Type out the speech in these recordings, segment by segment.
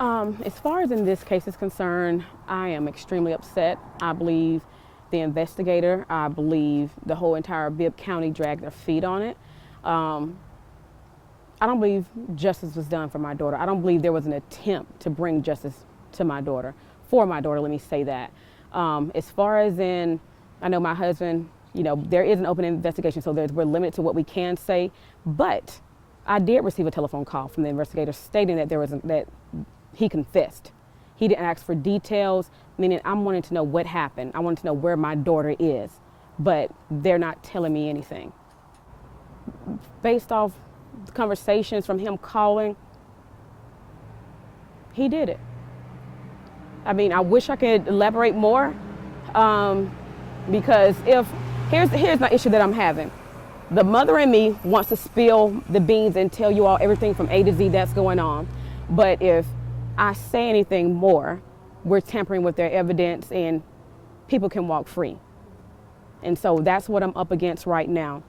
As far as in this case is concerned, I am extremely upset. I believe the investigator, I believe the whole entire Bibb County dragged their feet on it. I don't believe justice was done for my daughter. I don't believe there was an attempt to bring justice to my daughter, for my daughter, let me say that. As far as in, I know my husband, you know, there is an open investigation, so we're limited to what we can say, but I did receive a telephone call from the investigator stating that that he confessed. He didn't ask for details, meaning I'm wanting to know what happened. I wanted to know where my daughter is, but they're not telling me anything. Based off the conversations from him calling, he did it. I mean, I wish I could elaborate more, because here's my issue that I'm having. The mother in me wants to spill the beans and tell you all everything from A to Z that's going on. But if I say anything more, we're tampering with their evidence and people can walk free. And so that's what I'm up against right now.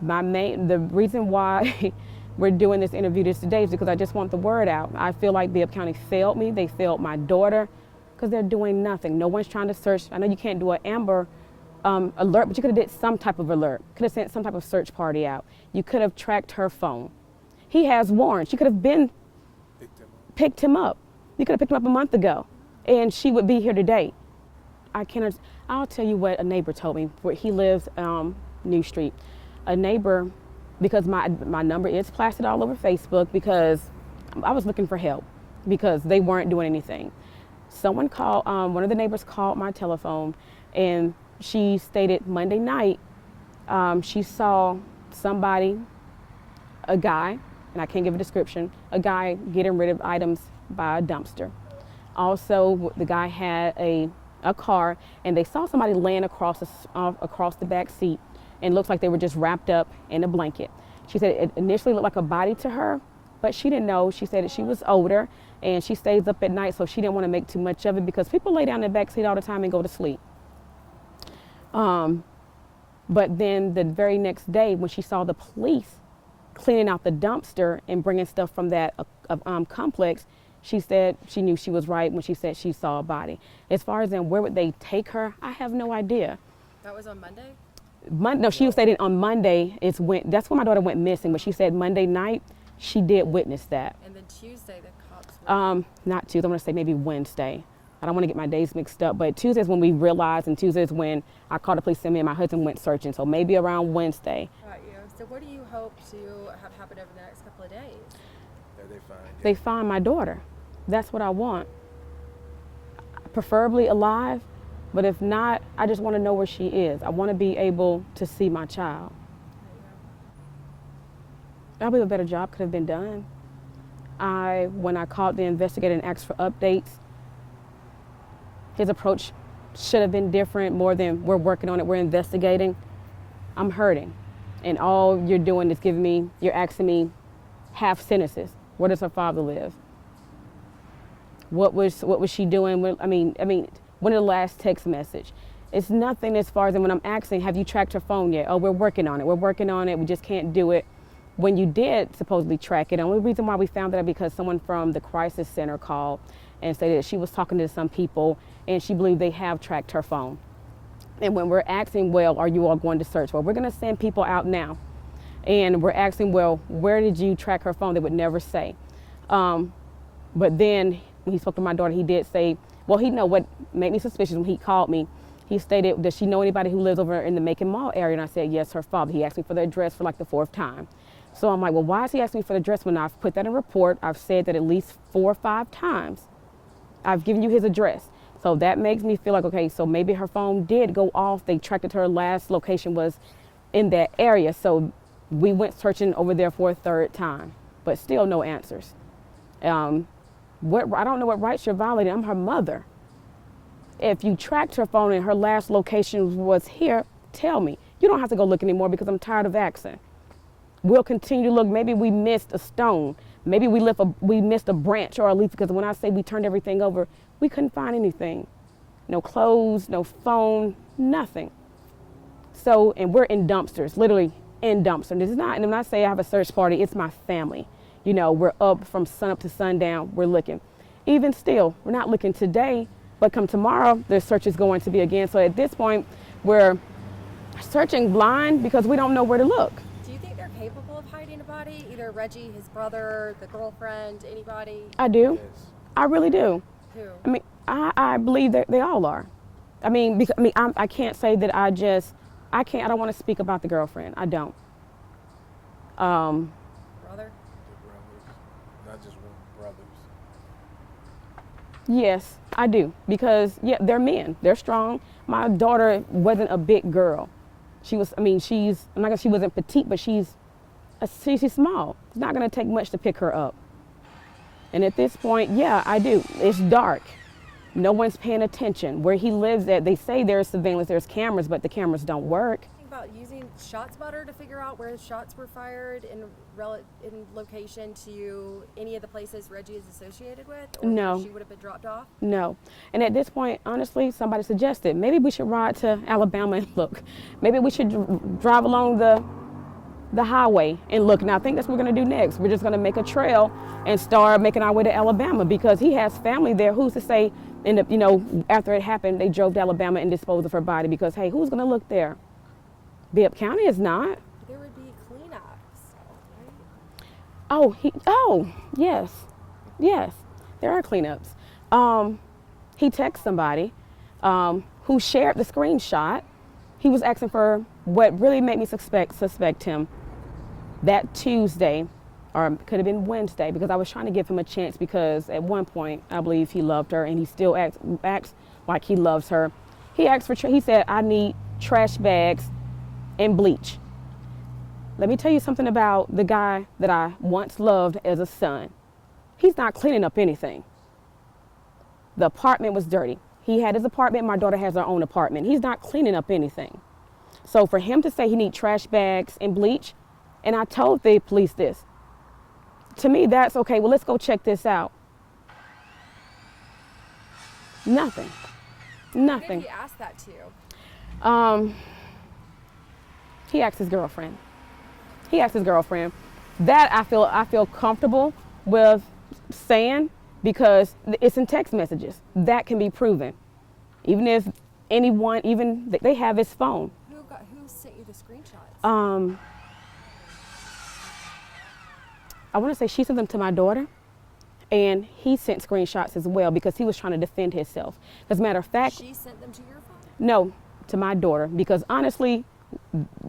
The reason why we're doing this interview today is because I just want the word out. I feel like Bibb County failed me. They failed my daughter because they're doing nothing. No one's trying to search. I know you can't do an Amber alert, but you could have did some type of alert. Could have sent some type of search party out. You could have tracked her phone. He has warrants. You could have picked him up. You could have picked him up a month ago, and she would be here today. I'll tell you what a neighbor told me. Where he lives, New Street. A neighbor, because my number is plastered all over Facebook, because I was looking for help because they weren't doing anything. Someone called, one of the neighbors called my telephone, and she stated Monday night she saw somebody, a guy, and I can't give a description, a guy getting rid of items by a dumpster. Also, the guy had a car, and they saw somebody laying across the back seat, and looks like they were just wrapped up in a blanket. She said it initially looked like a body to her, but she didn't know. She said that she was older and she stays up at night, so she didn't want to make too much of it because people lay down in the back seat all the time and go to sleep. But then the very next day when she saw the police cleaning out the dumpster and bringing stuff from that complex, she said she knew she was right when she said she saw a body. As far as in where would they take her, I have no idea. That was on Monday? No, she was stating on Monday, that's when my daughter went missing, but she said Monday night, she did witness that. And then Tuesday, the cops were... Not Tuesday, I'm gonna say maybe Wednesday. I don't wanna get my days mixed up, but Tuesday is when we realized, and Tuesday is when I called the police and me and my husband went searching, so maybe around Wednesday. Got you. So what do you hope to have happen over the next couple of days? They find my daughter. That's what I want. Preferably alive. But if not, I just want to know where she is. I want to be able to see my child. I believe a better job could have been done. When I called the investigator and asked for updates, his approach should have been different, more than we're working on it, we're investigating. I'm hurting. And all you're doing is you're asking me half sentences. Where does her father live? What was she doing? I mean, when the last text message? It's nothing as far as when I'm asking, have you tracked her phone yet? Oh, we're working on it. We're working on it. We just can't do it. When you did supposedly track it, the only reason why we found that because someone from the crisis center called and said that she was talking to some people and she believed they have tracked her phone. And when we're asking, well, are you all going to search? Well, we're going to send people out now. And we're asking, well, where did you track her phone? They would never say. But then when he spoke to my daughter, he did say, well, he know what made me suspicious when he called me. He stated, does she know anybody who lives over in the Macon Mall area? And I said, yes, her father. He asked me for the address for like the 4th time. So I'm like, well, why is he asking me for the address when I've put that in a report? I've said that at least 4 or 5 times. I've given you his address. So that makes me feel like, okay, so maybe her phone did go off. They tracked it to her last location was in that area. So we went searching over there for a 3rd time, but still no answers. I don't know what rights you're violating. I'm her mother. If you tracked her phone and her last location was here, tell me. You don't have to go look anymore because I'm tired of asking. We'll continue to look. Maybe we missed a stone. Maybe we missed a branch or a leaf, because when I say we turned everything over, we couldn't find anything. No clothes, no phone, nothing. So, and we're in dumpsters, literally in dumpsters. This is not, and when I say I have a search party, it's my family. You know, we're up from sun up to sundown, we're looking. even still, we're not looking today, but come tomorrow, the search is going to be again. So at this point, we're searching blind because we don't know where to look. Do you think they're capable of hiding a body? Either Reggie, his brother, the girlfriend, anybody? I do. Yes. I really do. Who? I mean, I believe that they all are. I mean, because, I can't say that I don't want to speak about the girlfriend. I don't. Brother? The brothers, not just one, brothers. Yes, I do. Because, yeah, they're men. They're strong. My daughter wasn't a big girl. She was, I'm not gonna say she wasn't petite, but she's small. It's not going to take much to pick her up. And at this point, yeah, I do. It's dark. No one's paying attention. Where he lives at, they say there's surveillance, there's cameras, but the cameras don't work. Think about using ShotSpotter to figure out where shots were fired in location to any of the places Reggie is associated with, or No. where she would have been dropped off. No. And at this point, honestly, somebody suggested maybe we should ride to Alabama and look. Maybe we should drive along the highway and look. Now I think that's what we're going to do next. We're just going to make a trail and start making our way to Alabama because he has family there. Who's to say, after it happened, they drove to Alabama and disposed of her body because, hey, who's going to look there? Bibb County is not. There would be cleanups, Oh, yes. Yes, there are cleanups. He texted somebody who shared the screenshot. He was asking for what really made me suspect him that Tuesday, or it could have been Wednesday, because I was trying to give him a chance because at one point I believe he loved her and he still acts like he loves her. He said, I need trash bags and bleach. Let me tell you something about the guy that I once loved as a son. He's not cleaning up anything. The apartment was dirty. He had his apartment, my daughter has her own apartment. He's not cleaning up anything. So for him to say he needs trash bags and bleach, and I told the police this, to me that's okay, well let's go check this out. Nothing. Who did he ask that to? He asked his girlfriend. That I feel comfortable with saying because it's in text messages. That can be proven. Even if they have his phone. Who sent you the screenshots? I want to say she sent them to my daughter, and he sent screenshots as well because he was trying to defend himself. As a matter of fact, She sent them to your phone? no, to my daughter, because honestly,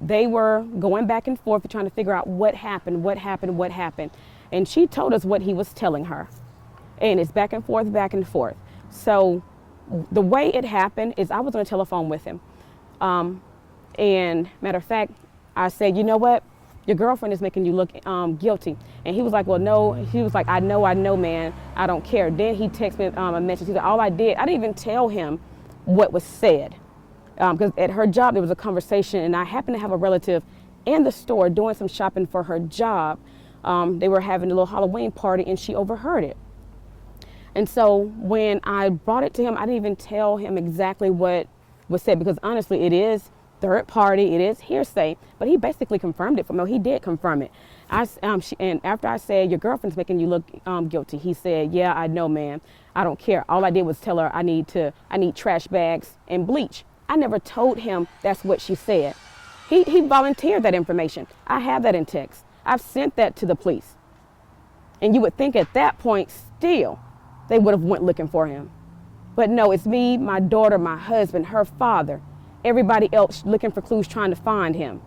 they were going back and forth trying to figure out what happened. And she told us what he was telling her. And it's back and forth. So the way it happened is I was on the telephone with him. And matter of fact, I said, you know what? Your girlfriend is making you look guilty. And he was like, well, no. He was like, I know, man. I don't care. Then he texted me a message. He said, I didn't even tell him what was said. Because at her job, there was a conversation, and I happened to have a relative in the store doing some shopping for her job. They were having a little Halloween party, and she overheard it. And so when I brought it to him, I didn't even tell him exactly what was said, because honestly, it is third party, it is hearsay, but he basically confirmed it for me. He did confirm it. And after I said, your girlfriend's making you look guilty, he said, yeah, I know, man. I don't care. All I did was tell her I need trash bags and bleach. I never told him that's what she said. He volunteered that information. I have that in text. I've sent that to the police. And you would think at that point still they would have went looking for him. But no, it's me, my daughter, my husband, her father, everybody else looking for clues, trying to find him.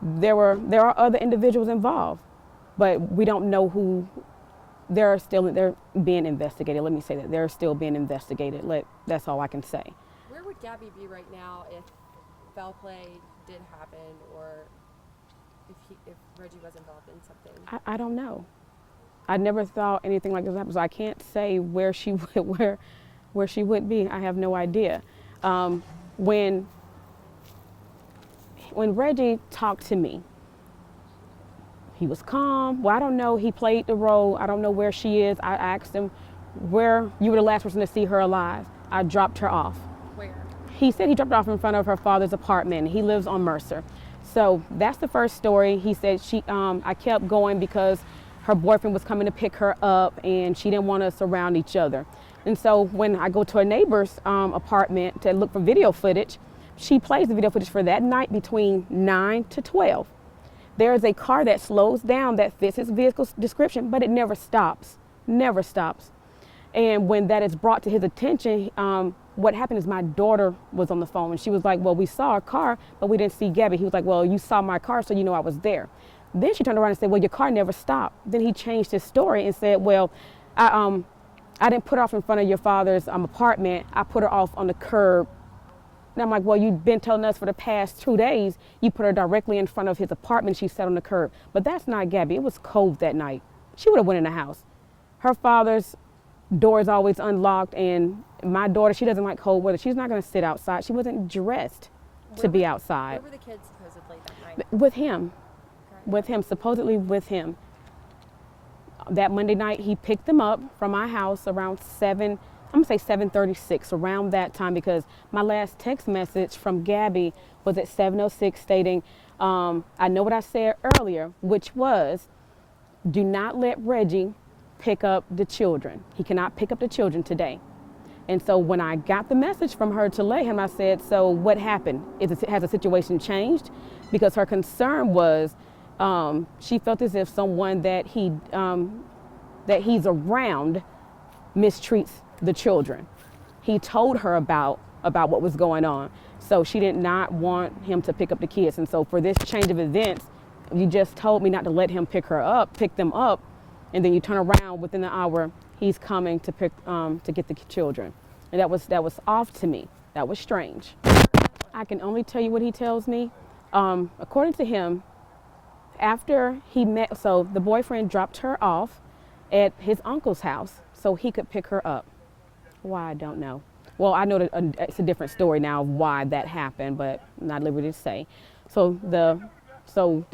There are other individuals involved, but we don't know who. They're being investigated. Let me say that they're still being investigated. That's all I can say. Where would Gabby be right now if foul play did happen, or if Reggie was involved in something? I don't know. I never thought anything like this happened, so I can't say where she would be. I have no idea. When Reggie talked to me, he was calm. Well, I don't know. He played the role. I don't know where she is. I asked him where you were the last person to see her alive. I dropped her off. Where? He said he dropped her off in front of her father's apartment. He lives on Mercer. So that's the first story. He said I kept going because her boyfriend was coming to pick her up, and she didn't want us around each other. And so when I go to a neighbor's apartment to look for video footage, she plays the video footage for that night between 9 to 12. There is a car that slows down that fits his vehicle's description, but it never stops, never stops. And when that is brought to his attention, what happened is my daughter was on the phone, and she was like, well, we saw a car, but we didn't see Gabby. He was like, well, you saw my car, so you know I was there. Then she turned around and said, well, your car never stopped. Then he changed his story and said, well, I didn't put her off in front of your father's apartment. I put her off on the curb. And I'm like, well, you've been telling us for the past 2 days you put her directly in front of his apartment. She sat on the curb. But that's not Gabby. It was cold that night. She would have went in the house. Her father's door is always unlocked, and my daughter, she doesn't like cold weather. She's not going to sit outside. She wasn't dressed to be outside. Where were the kids supposedly that night? With him. Okay. With him, supposedly with him. That Monday night, he picked them up from my house around 7:36, around that time, because my last text message from Gabby was at 7:06 stating, I know what I said earlier, which was, do not let Reggie pick up the children. He cannot pick up the children today. And so when I got the message from her to let him, I said, so what happened? Has the situation changed? Because her concern was, she felt as if someone that he's around mistreats the children. He told her about what was going on. So she did not want him to pick up the kids. And so for this change of events, you just told me not to let him pick them up, and then you turn around within the hour, he's coming to get the children. And that was off to me. That was strange. I can only tell you what he tells me. According to him, after he met, so the boyfriend dropped her off at his uncle's house so he could pick her up. Why, I don't know. Well, I know that it's a different story now of why that happened, but I'm not at liberty to say. So the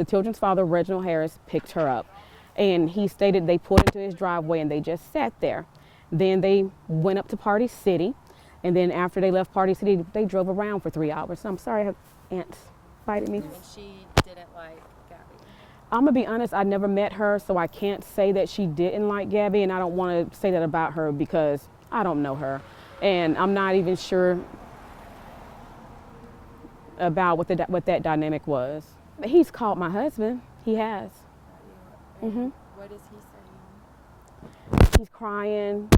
children's father, Reginald Harris, picked her up, and he stated they pulled into his driveway and they just sat there. Then they went up to Party City, and then after they left Party City, they drove around for 3 hours. So I'm sorry, I have ants biting me. And she didn't like Gabby. I'm gonna be honest, I never met her, so I can't say that she didn't like Gabby, and I don't want to say that about her because I don't know her, and I'm not even sure about what that dynamic was. He's called my husband. He has. Mm-hmm. What is he saying? He's crying.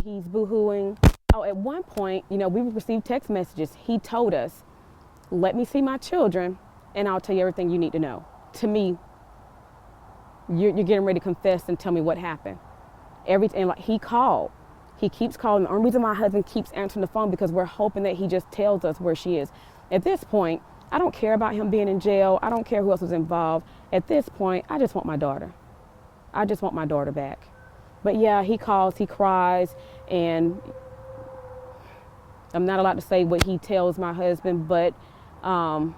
He's boo-hooing. Oh, at one point, we received text messages. He told us, "Let me see my children, and I'll tell you everything you need to know." To me, you're getting ready to confess and tell me what happened. And like he called. He keeps calling. The only reason my husband keeps answering the phone because we're hoping that he just tells us where she is. At this point, I don't care about him being in jail. I don't care who else was involved. At this point, I just want my daughter. I just want my daughter back. But yeah, he calls, he cries, and I'm not allowed to say what he tells my husband, but I'm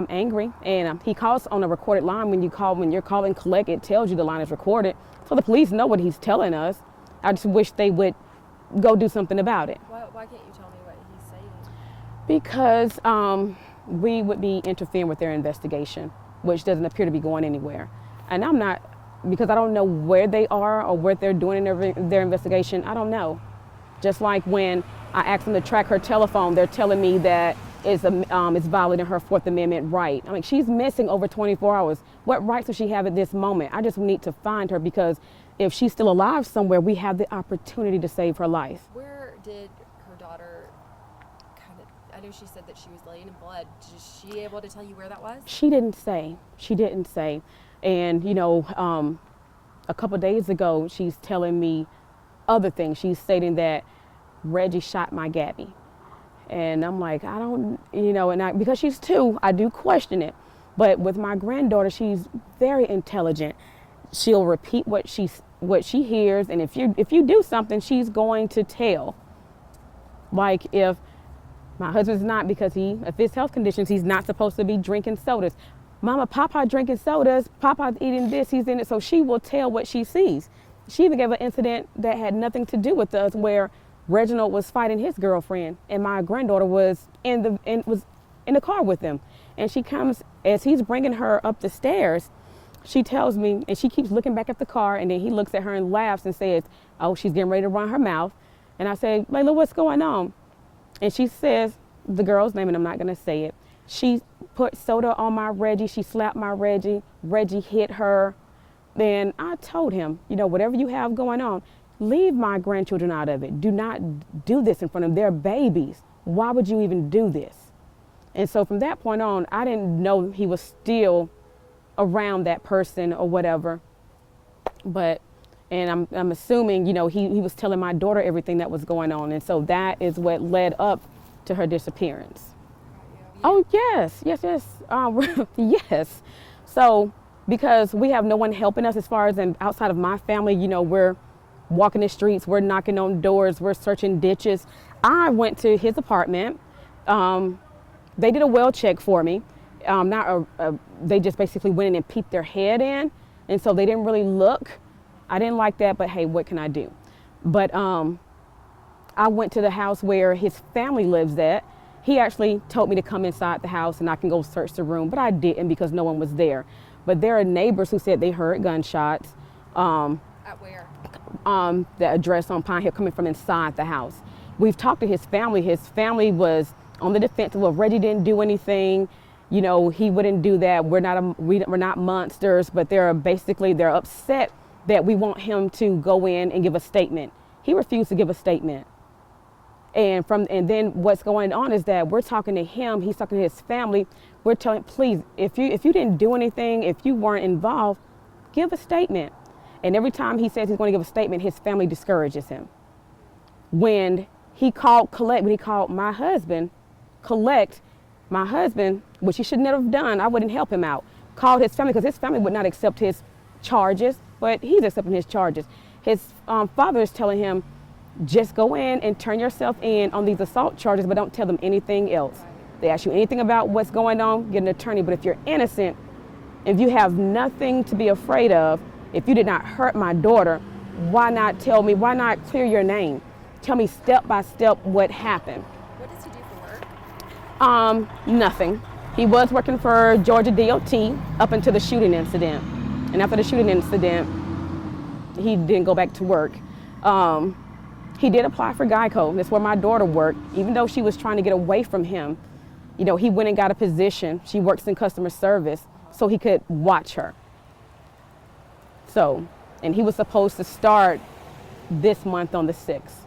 angry. And he calls on a recorded line. When you're calling collect, it tells you the line is recorded. So the police know what he's telling us. I just wish they would go do something about it. Why can't you tell me what he's saying? Because we would be interfering with their investigation, which doesn't appear to be going anywhere. And I'm not, because I don't know where they are or what they're doing in their investigation. I don't know. Just like when I asked them to track her telephone, they're telling me that it's violating her Fourth Amendment right. I'm like, she's missing over 24 hours. What rights does she have at this moment? I just need to find her, because if she's still alive somewhere, we have the opportunity to save her life. Where did her daughter I know she said that she was laying in blood. Is she able to tell you where that was? She didn't say. And, a couple of days ago, she's telling me other things. She's stating that Reggie shot my Gabby. And I'm like, I don't, because she's 2, I do question it. But with my granddaughter, she's very intelligent. She'll repeat what she hears, and if you do something, she's going to tell. Like if my husband's not, because of his health conditions, he's not supposed to be drinking sodas. Mama, Papa drinking sodas, Papa's eating this, he's in it. So she will tell what she sees. She even gave an incident that had nothing to do with us, where Reginald was fighting his girlfriend, and my granddaughter was in the car with him. And she comes, as he's bringing her up the stairs, she tells me, and she keeps looking back at the car, and then he looks at her and laughs and says, oh, she's getting ready to run her mouth. And I say, Layla, what's going on? And she says, the girl's name, and I'm not going to say it. She put soda on my Reggie. She slapped my Reggie. Reggie hit her. Then I told him, you know, whatever you have going on, leave my grandchildren out of it. Do not do this in front of their babies. Why would you even do this? And so from that point on, I didn't know he was still around that person or whatever. But, and I'm assuming, you know, he was telling my daughter everything that was going on. And so that is what led up to her disappearance. Oh, yes. Yes. So, because we have no one helping us as far as outside of my family, you know, we're walking the streets, we're knocking on doors, we're searching ditches. I went to his apartment. They did a well check for me. They just basically went in and peeped their head in. And so they didn't really look. I didn't like that, but hey, what can I do? But I went to the house where his family lives at. He actually told me to come inside the house and I can go search the room, but I didn't because no one was there. But there are neighbors who said they heard gunshots. At where? The address on Pine Hill coming from inside the house. We've talked to his family. His family was on the defensive. Well, Reggie didn't do anything. You know, he wouldn't do that. We're not monsters, but they're upset that we want him to go in and give a statement. He refused to give a statement. And then what's going on is that we're talking to him, he's talking to his family. We're telling, please, if you didn't do anything, if you weren't involved, give a statement. And every time he says he's going to give a statement, his family discourages him. When he called my husband, which he should never have done, I wouldn't help him out, called his family because his family would not accept his charges, but he's accepting his charges. His father is telling him, just go in and turn yourself in on these assault charges, but don't tell them anything else. They ask you anything about what's going on, get an attorney. But if you're innocent, if you have nothing to be afraid of, if you did not hurt my daughter, why not tell me? Why not clear your name? Tell me step by step what happened. What does he do for work? Nothing. He was working for Georgia DOT up until the shooting incident. And after the shooting incident, he didn't go back to work. He did apply for Geico. That's where my daughter worked. Even though she was trying to get away from him, you know, he went and got a position. She works in customer service so he could watch her. So, and he was supposed to start this month on the 6th.